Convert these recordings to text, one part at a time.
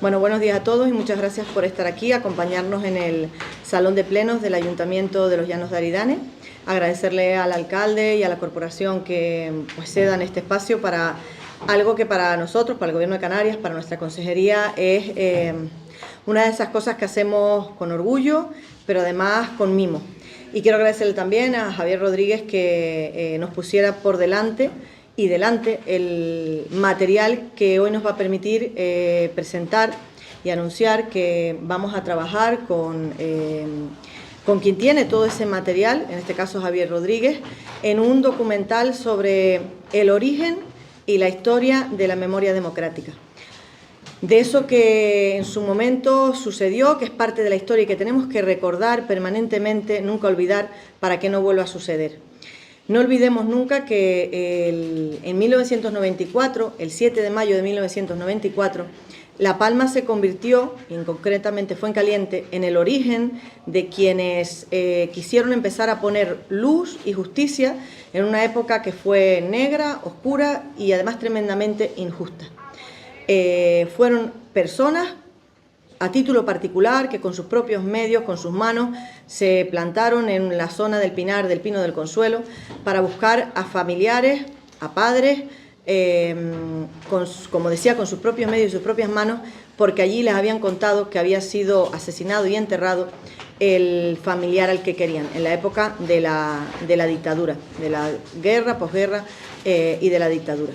Bueno, buenos días a todos y muchas gracias por estar aquí, acompañarnos en el Salón de Plenos del Ayuntamiento de Los Llanos de Aridane. Agradecerle al alcalde y a la corporación que cedan este espacio para algo que para nosotros, para el Gobierno de Canarias, para nuestra consejería, es una de esas cosas que hacemos con orgullo, pero además con mimo. Y quiero agradecerle también a Javier Rodríguez que nos pusiera por delante el material que hoy nos va a permitir presentar y anunciar que vamos a trabajar con quien tiene todo ese material, en este caso Javier Rodríguez, en un documental sobre el origen y la historia de la memoria democrática. De eso que en su momento sucedió, que es parte de la historia y que tenemos que recordar permanentemente, nunca olvidar, para que no vuelva a suceder. No olvidemos nunca que en 1994, el 7 de mayo de 1994, La Palma se convirtió, y concretamente Fuencaliente, en el origen de quienes quisieron empezar a poner luz y justicia en una época que fue negra, oscura y además tremendamente injusta. Fueron personas a título particular que con sus propios medios, con sus manos, se plantaron en la zona del Pinar, del Pino del Consuelo, para buscar a familiares, a padres, como decía, con sus propios medios y sus propias manos, porque allí les habían contado que había sido asesinado y enterrado el familiar al que querían, en la época de la dictadura, de la guerra, posguerra y de la dictadura.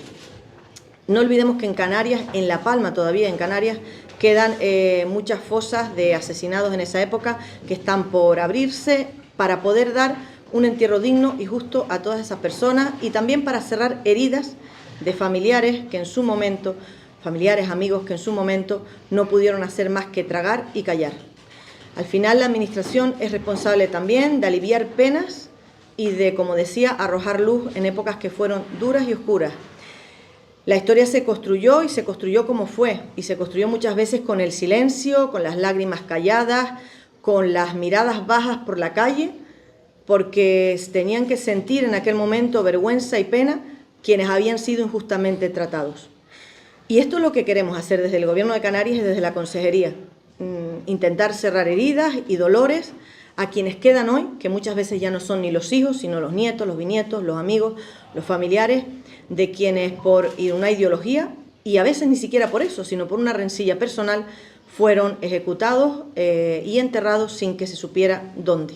No olvidemos que en Canarias, en La Palma todavía, en Canarias, quedan muchas fosas de asesinados en esa época que están por abrirse para poder dar un entierro digno y justo a todas esas personas y también para cerrar heridas de familiares que en su momento, familiares, amigos que en su momento no pudieron hacer más que tragar y callar. Al final la Administración es responsable también de aliviar penas y de, como decía, arrojar luz en épocas que fueron duras y oscuras. La historia se construyó y se construyó como fue, y se construyó muchas veces con el silencio, con las lágrimas calladas, con las miradas bajas por la calle, porque tenían que sentir en aquel momento vergüenza y pena quienes habían sido injustamente tratados. Y esto es lo que queremos hacer desde el Gobierno de Canarias y desde la Consejería, intentar cerrar heridas y dolores a quienes quedan hoy, que muchas veces ya no son ni los hijos, sino los nietos, los bisnietos, los amigos, los familiares, de quienes por una ideología, y a veces ni siquiera por eso, sino por una rencilla personal, fueron ejecutados y enterrados sin que se supiera dónde.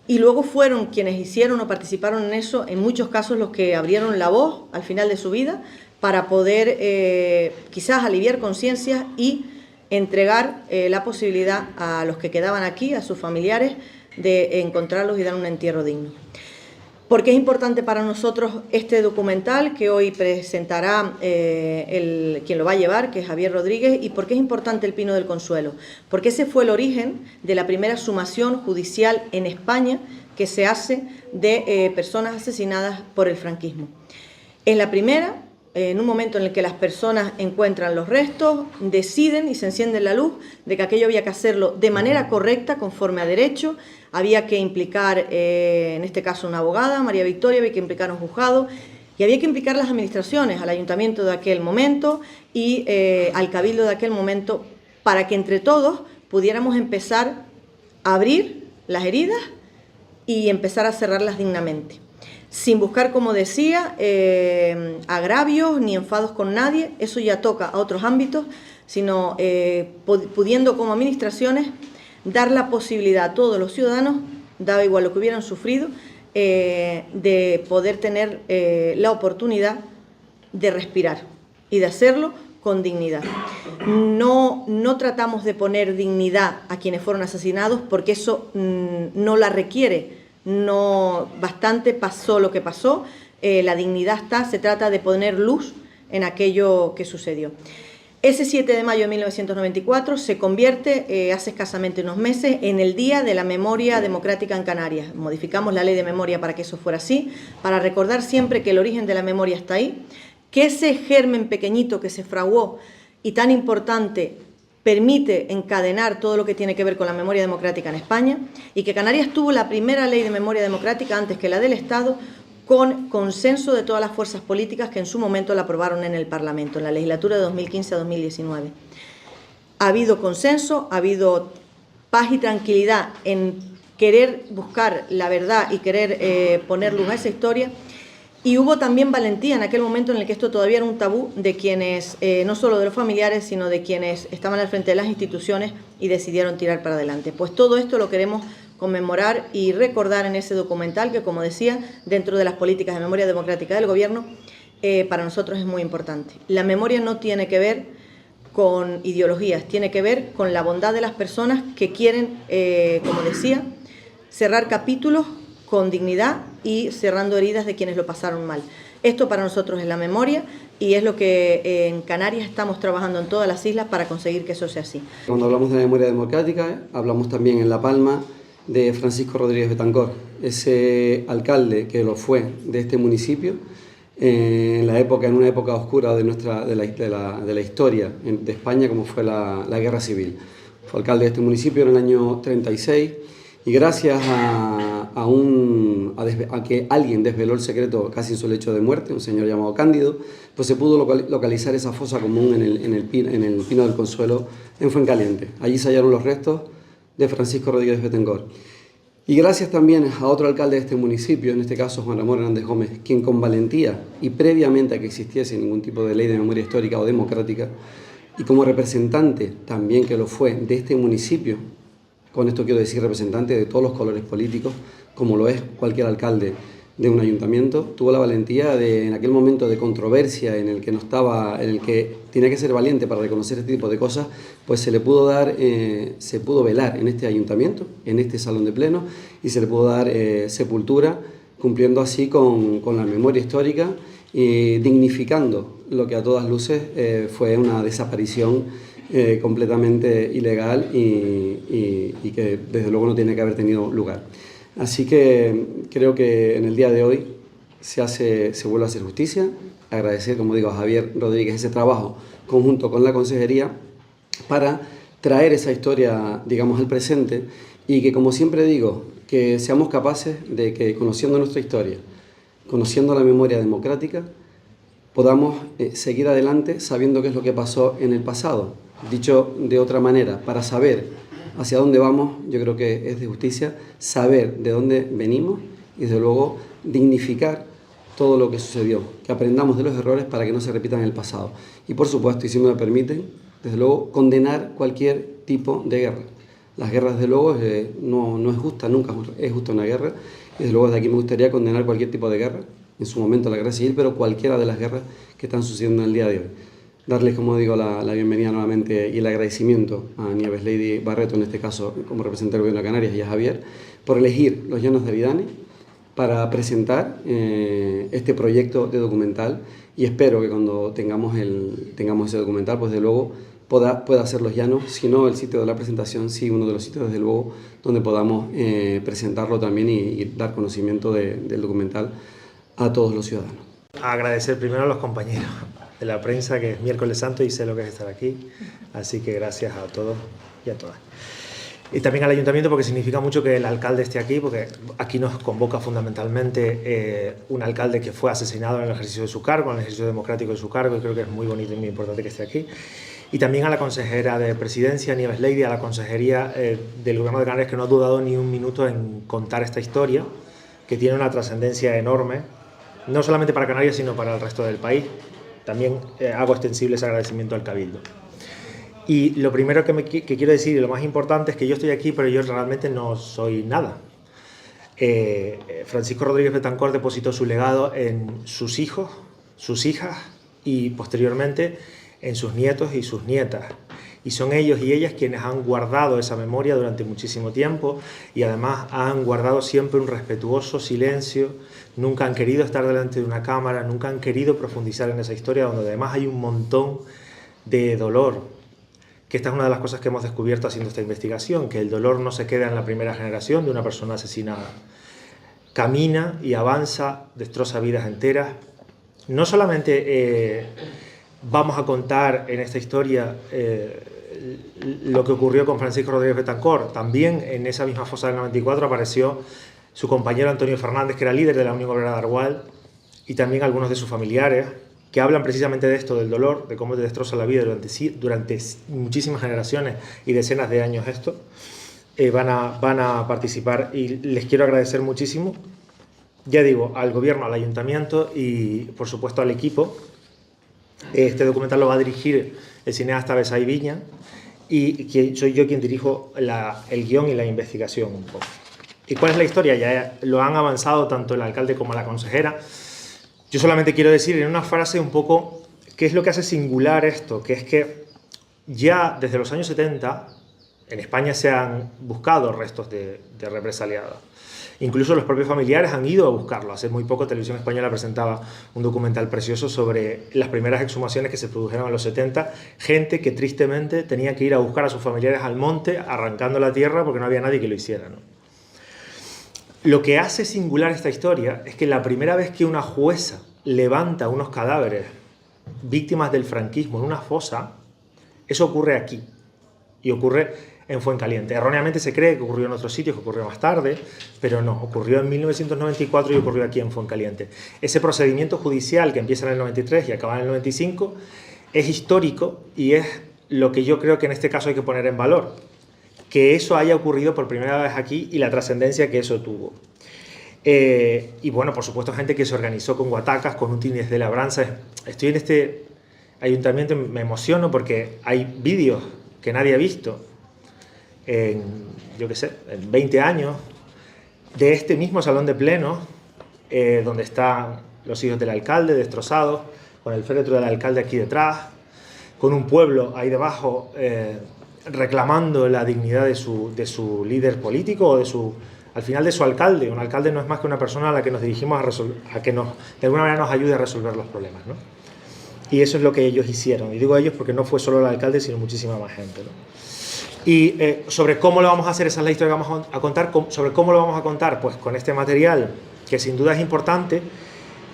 Y luego fueron quienes hicieron o participaron en eso, en muchos casos los que abrieron la voz al final de su vida para poder quizás aliviar conciencias y entregar la posibilidad a los que quedaban aquí, a sus familiares, de encontrarlos y dar un entierro digno. ¿Por qué es importante para nosotros este documental que hoy presentará quien lo va a llevar, que es Javier Rodríguez? ¿Y por qué es importante el Pino del Consuelo? Porque ese fue el origen de la primera sumación judicial en España que se hace de personas asesinadas por el franquismo. Es la primera, en un momento en el que las personas encuentran los restos, deciden y se enciende la luz de que aquello había que hacerlo de manera correcta, conforme a derecho. Había que implicar, en este caso, una abogada, María Victoria, había que implicar un juzgado y había que implicar las administraciones, al ayuntamiento de aquel momento y al cabildo de aquel momento, para que entre todos pudiéramos empezar a abrir las heridas y empezar a cerrarlas dignamente. Sin buscar, como decía, agravios ni enfados con nadie, eso ya toca a otros ámbitos, sino pudiendo como administraciones dar la posibilidad a todos los ciudadanos, daba igual lo que hubieran sufrido, de poder tener la oportunidad de respirar y de hacerlo con dignidad. No tratamos de poner dignidad a quienes fueron asesinados porque eso no la requiere. No bastante pasó lo que pasó, la dignidad está, se trata de poner luz en aquello que sucedió. Ese 7 de mayo de 1994 se convierte, hace escasamente unos meses, en el Día de la Memoria Democrática en Canarias. Modificamos la ley de memoria para que eso fuera así, para recordar siempre que el origen de la memoria está ahí, que ese germen pequeñito que se fraguó y tan importante permite encadenar todo lo que tiene que ver con la memoria democrática en España y que Canarias tuvo la primera ley de memoria democrática antes que la del Estado con consenso de todas las fuerzas políticas que en su momento la aprobaron en el Parlamento, en la legislatura de 2015 a 2019. Ha habido consenso, ha habido paz y tranquilidad en querer buscar la verdad y querer poner luz a esa historia. Y hubo también valentía en aquel momento en el que esto todavía era un tabú de quienes, no solo de los familiares, sino de quienes estaban al frente de las instituciones y decidieron tirar para adelante. Pues todo esto lo queremos conmemorar y recordar en ese documental que, como decía, dentro de las políticas de memoria democrática del Gobierno, para nosotros es muy importante. La memoria no tiene que ver con ideologías, tiene que ver con la bondad de las personas que quieren, como decía, cerrar capítulos con dignidad y cerrando heridas de quienes lo pasaron mal. Esto para nosotros es la memoria y es lo que en Canarias estamos trabajando en todas las islas para conseguir que eso sea así. Cuando hablamos de la memoria democrática, hablamos también en La Palma de Francisco Rodríguez Betancor, ese alcalde que lo fue de este municipio en una época oscura de la historia de España, como fue la Guerra Civil. Fue alcalde de este municipio en el año 36 y gracias a que alguien desveló el secreto casi en su lecho de muerte, un señor llamado Cándido, pues se pudo localizar esa fosa común en el Pino del Consuelo en Fuencaliente. Allí se hallaron los restos de Francisco Rodríguez Betancor. Y gracias también a otro alcalde de este municipio, en este caso Juan Ramón Hernández Gómez, quien con valentía y previamente a que existiese ningún tipo de ley de memoria histórica o democrática, y como representante también que lo fue de este municipio, con esto quiero decir representante de todos los colores políticos, como lo es cualquier alcalde de un ayuntamiento, tuvo la valentía en aquel momento de controversia en el que tenía que ser valiente para reconocer este tipo de cosas, pues se pudo velar en este ayuntamiento, en este salón de pleno, y se le pudo dar sepultura, cumpliendo así con la memoria histórica y dignificando lo que a todas luces fue una desaparición completamente ilegal y que desde luego no tiene que haber tenido lugar. Así que creo que en el día de hoy se vuelve a hacer justicia. Agradecer, como digo, a Javier Rodríguez ese trabajo conjunto con la consejería para traer esa historia, digamos, al presente y que, como siempre digo, que seamos capaces de que, conociendo nuestra historia, conociendo la memoria democrática, podamos seguir adelante sabiendo qué es lo que pasó en el pasado. Dicho de otra manera, para saber hacia dónde vamos, yo creo que es de justicia saber de dónde venimos y desde luego dignificar todo lo que sucedió, que aprendamos de los errores para que no se repitan en el pasado. Y por supuesto, y si me lo permiten, desde luego condenar cualquier tipo de guerra. Las guerras, desde luego, no es justa, nunca es justa una guerra. Y desde luego desde aquí me gustaría condenar cualquier tipo de guerra, en su momento la guerra civil, pero cualquiera de las guerras que están sucediendo en el día de hoy. Darles, como digo, la bienvenida nuevamente y el agradecimiento a Nieves Lady Barreto, en este caso como representante del Gobierno de Canarias, y a Javier, por elegir los Llanos de Aridane para presentar este proyecto de documental, y espero que cuando tengamos ese documental, pues de luego pueda ser Los Llanos, si no el sitio de la presentación, sí uno de los sitios desde luego donde podamos presentarlo también y dar conocimiento del documental a todos los ciudadanos. Agradecer primero a los compañeros de la prensa, que es miércoles santo y sé lo que es estar aquí, así que gracias a todos y a todas. Y también al ayuntamiento, porque significa mucho que el alcalde esté aquí, porque aquí nos convoca fundamentalmente un alcalde que fue asesinado en el ejercicio de su cargo, en el ejercicio democrático de su cargo, y creo que es muy bonito y muy importante que esté aquí. Y también a la consejera de Presidencia, Nieves Lady, a la consejería del Gobierno de Canarias, que no ha dudado ni un minuto en contar esta historia, que tiene una trascendencia enorme, no solamente para Canarias, sino para el resto del país. También hago extensible ese agradecimiento al Cabildo. Y lo primero que quiero decir, y lo más importante, es que yo estoy aquí, pero yo realmente no soy nada. Francisco Rodríguez Betancor depositó su legado en sus hijos, sus hijas y posteriormente en sus nietos y sus nietas. Y son ellos y ellas quienes han guardado esa memoria durante muchísimo tiempo y además han guardado siempre un respetuoso silencio. Nunca han querido estar delante de una cámara, nunca han querido profundizar en esa historia, donde además hay un montón de dolor. Que esta es una de las cosas que hemos descubierto haciendo esta investigación, que el dolor no se queda en la primera generación de una persona asesinada. Camina y avanza, destroza vidas enteras. No solamente vamos a contar en esta historia lo que ocurrió con Francisco Rodríguez Betancor, también en esa misma fosa del 94 apareció su compañero Antonio Fernández, que era líder de la Unión Obrera de Argual, y también algunos de sus familiares, que hablan precisamente de esto, del dolor, de cómo te destroza la vida durante muchísimas generaciones y decenas de años esto, van a participar, y les quiero agradecer muchísimo, ya digo, al gobierno, al ayuntamiento y por supuesto al equipo. Este documental lo va a dirigir el cineasta Besay Viña, y que soy yo quien dirijo el guión y la investigación un poco. ¿Y cuál es la historia? Ya lo han avanzado tanto el alcalde como la consejera. Yo solamente quiero decir en una frase un poco qué es lo que hace singular esto, que es que ya desde los años 70 en España se han buscado restos de represaliados. Incluso los propios familiares han ido a buscarlo. Hace muy poco Televisión Española presentaba un documental precioso sobre las primeras exhumaciones que se produjeron en los 70. Gente que tristemente tenía que ir a buscar a sus familiares al monte, arrancando la tierra porque no había nadie que lo hiciera, ¿no? Lo que hace singular esta historia es que la primera vez que una jueza levanta unos cadáveres víctimas del franquismo en una fosa, eso ocurre aquí y ocurre en Fuencaliente. Erróneamente se cree que ocurrió en otros sitios, que ocurrió más tarde, pero no, ocurrió en 1994 y ocurrió aquí en Fuencaliente. Ese procedimiento judicial que empieza en el 93 y acaba en el 95 es histórico y es lo que yo creo que en este caso hay que poner en valor. Que eso haya ocurrido por primera vez aquí y la trascendencia que eso tuvo. Y bueno, por supuesto, gente que se organizó con guatacas, con útiles de labranza. Estoy en este ayuntamiento, me emociono porque hay vídeos que nadie ha visto yo qué sé, en 20 años, de este mismo salón de pleno, donde están los hijos del alcalde destrozados, con el féretro del alcalde aquí detrás, con un pueblo ahí debajo reclamando la dignidad de su líder político o al final de su alcalde. Un alcalde no es más que una persona a la que nos dirigimos a que de alguna manera nos ayude a resolver los problemas, ¿no? Y eso es lo que ellos hicieron. Y digo ellos porque no fue solo el alcalde, sino muchísima más gente, ¿no? Y sobre cómo lo vamos a hacer, esa es la historia que vamos a contar. Sobre cómo lo vamos a contar, pues con este material, que sin duda es importante.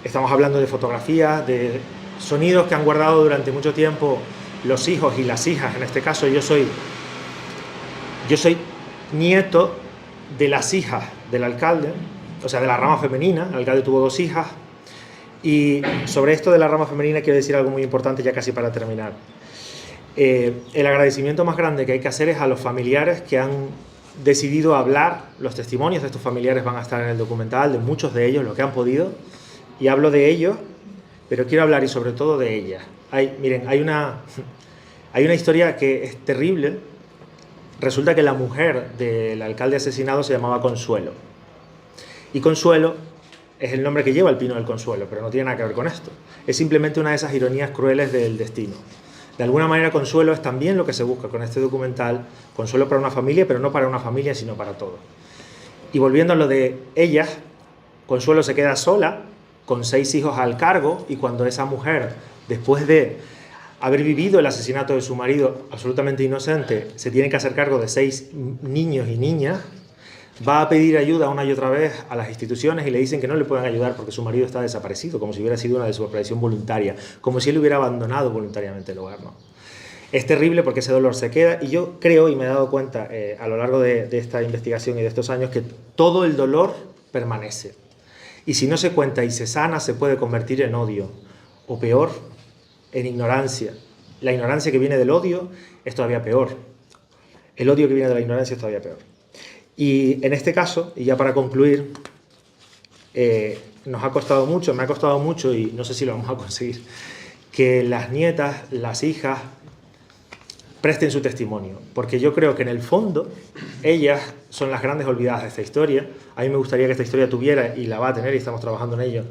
Estamos hablando de fotografías, de sonidos que han guardado durante mucho tiempo los hijos y las hijas. En este caso yo soy nieto de las hijas del alcalde, o sea, de la rama femenina. El alcalde tuvo 2 hijas. Y sobre esto de la rama femenina quiero decir algo muy importante ya casi para terminar. El agradecimiento más grande que hay que hacer es a los familiares que han decidido hablar. Los testimonios de estos familiares van a estar en el documental, de muchos de ellos, lo que han podido, y hablo de ellos, pero quiero hablar y sobre todo de ellas. Miren, hay una historia que es terrible. Resulta que la mujer del alcalde asesinado se llamaba Consuelo, y Consuelo es el nombre que lleva el pino del consuelo, pero no tiene nada que ver con esto. Es simplemente una de esas ironías crueles del destino. De alguna manera, consuelo es también lo que se busca con este documental, consuelo para una familia, pero no para una familia, sino para todos. Y volviendo a lo de ellas, Consuelo se queda sola, con 6 hijos al cargo, y cuando esa mujer, después de haber vivido el asesinato de su marido absolutamente inocente, se tiene que hacer cargo de 6 niños y niñas, va a pedir ayuda una y otra vez a las instituciones y le dicen que no le pueden ayudar porque su marido está desaparecido, como si hubiera sido una desaparición voluntaria, como si él hubiera abandonado voluntariamente el hogar, ¿no? Es terrible porque ese dolor se queda, y yo creo, y me he dado cuenta a lo largo de esta investigación y de estos años, que todo el dolor permanece. Y si no se cuenta y se sana, se puede convertir en odio, o peor, en ignorancia. La ignorancia que viene del odio es todavía peor. El odio que viene de la ignorancia es todavía peor. Y en este caso, y ya para concluir, nos ha costado mucho, me ha costado mucho, y no sé si lo vamos a conseguir, que las nietas, las hijas, presten su testimonio, porque yo creo que en el fondo ellas son las grandes olvidadas de esta historia. A mí me gustaría que esta historia tuviera, y la va a tener, y estamos trabajando en ello,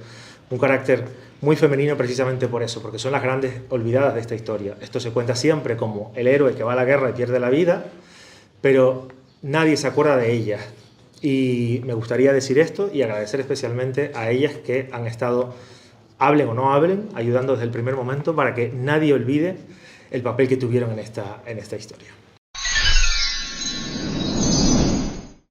un carácter muy femenino precisamente por eso, porque son las grandes olvidadas de esta historia. Esto se cuenta siempre como el héroe que va a la guerra y pierde la vida, pero nadie se acuerda de ellas. Y me gustaría decir esto y agradecer especialmente a ellas que han estado, hablen o no hablen, ayudando desde el primer momento para que nadie olvide el papel que tuvieron en esta historia.